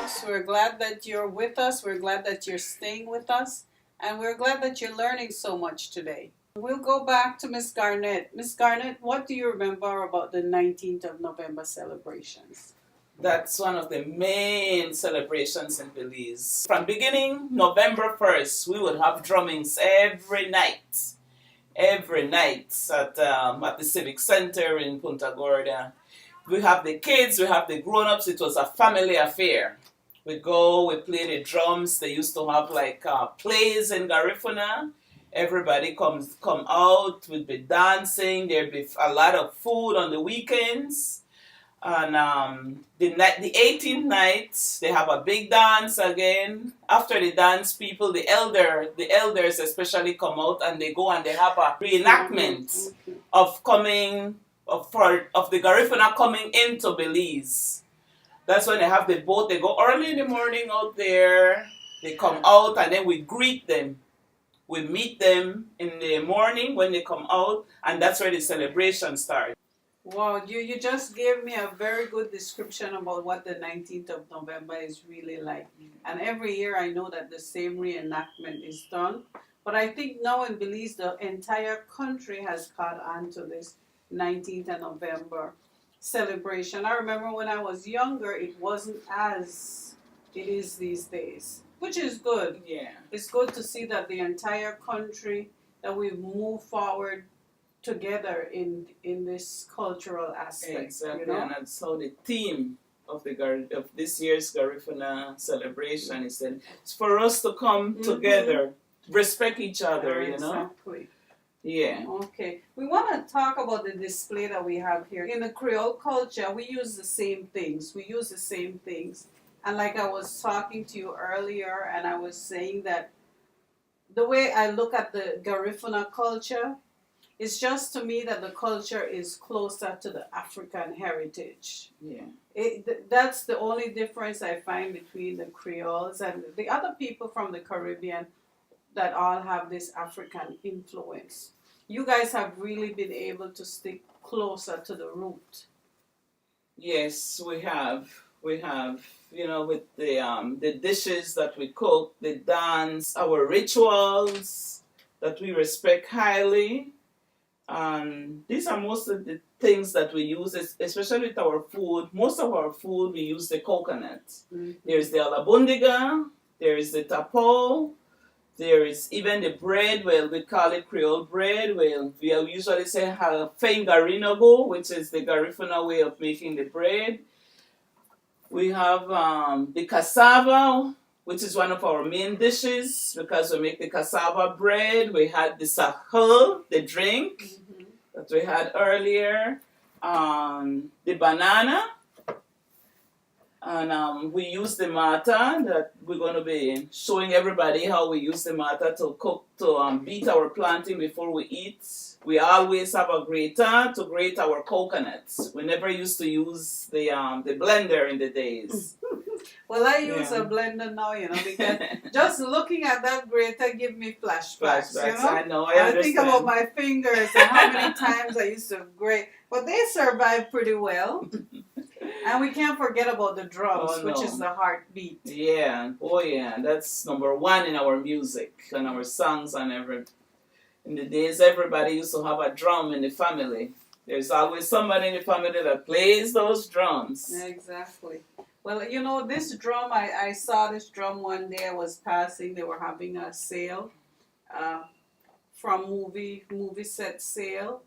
folks. We're glad that you're with us. We're glad that you're staying with us. And we're glad that you're learning so much today. We'll go back to Miss Garnett. Miss Garnett, what do you remember about the 19th of November celebrations? That's one of the main celebrations in Belize. From beginning November 1st, we would have drummings every night. Every night at the Civic Center in Punta Gorda. We have the kids, we have the grown-ups. It was a family affair. We go, we play the drums. They used to have like plays in Garifuna. Everybody come out, we'd be dancing. There'd be a lot of food on the weekends. And the 18th night, they have a big dance again. After the dance, people, the elders especially come out and they go and they have a reenactment of the Garifuna coming into Belize. That's when they have the boat. They go early in the morning out there. They come out and then we greet them. We meet them in the morning when they come out, and that's where the celebration starts. Wow, you just gave me a very good description about what the 19th of November is really like. And every year I know that the same reenactment is done. But I think now in Belize, the entire country has caught on to this 19th of November celebration. I remember when I was younger, it wasn't as it is these days, which is good. Yeah. It's good to see that the entire country, that we've moved forward together in this cultural aspect. Exactly, you know? and that's how the theme of this year's Garifuna celebration is that it's for us to come together, respect each other, you know? Exactly. Yeah. Okay. We want to talk about the display that we have here. In the Creole culture, we use the same things. And like I was talking to you earlier, and I was saying that the way I look at the Garifuna culture, it's just to me that the culture is closer to the African heritage. Yeah. That's the only difference I find between the Creoles and the other people from the Caribbean that all have this African influence. You guys have really been able to stick closer to the root. Yes, we have. You know, with the dishes that we cook, the dance, our rituals that we respect highly. And these are most of the things that we use, especially with our food. Most of our food, we use the coconut. Mm-hmm. There's the alabundiga, there is the tapo, there is even the bread. Well, we call it Creole bread. Well, we usually say garinago, which is the Garifuna way of making the bread. We have the cassava, which is one of our main dishes because we make the cassava bread. We had the sahel, the drink that we had earlier, the banana, and we use the mata that we're going to be showing everybody how we use the mata to cook, to beat our plantain before we eat. We always have a grater to grate our coconuts. We never used to use the blender in the days. Well, I use a blender now, you know, because just looking at that grater give me flashbacks, you know? I know, I think about my fingers and how many times I used to grate. But they survive pretty well. And we can't forget about the drums, which is the heartbeat. Yeah, oh yeah, that's number one in our music and our songs and everything. In the days, everybody used to have a drum in the family. There's always somebody in the family that plays those drums. Exactly. Well, you know, this drum, I saw this drum one day. I was passing. They were having a sale from movie set sale.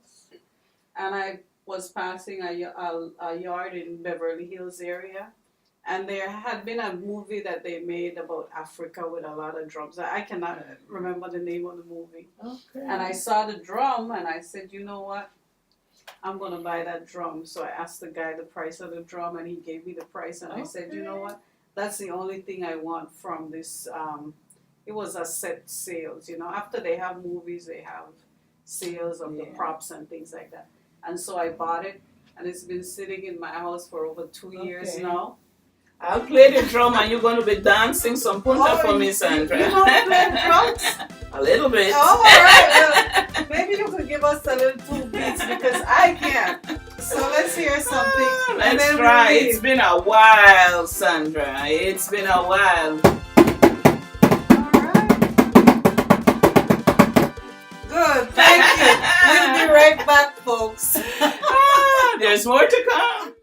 And I was passing a yard in Beverly Hills area. And there had been a movie that they made about Africa with a lot of drums. I cannot remember the name of the movie. Okay. And I saw the drum and I said, you know what? I'm going to buy that drum. So I asked the guy the price of the drum and he gave me the price. And I said, you know what? That's the only thing I want from this. It was a set sales, you know. After they have movies, they have sales of the props and things like that. And so I bought it. And it's been sitting in my house for over 2 years now. I'll play the drum and you're going to be dancing some punta for me, Sandra. You know how to play drums? A little bit. Oh, all right. Well, maybe you could give us a little 2 beats because I can't. So let's Let's hear something. And Let's then try. we'll leave. It's been a while, Sandra. It's been a while. Alright. Good, thank you. We'll be right back, folks. There's more to come.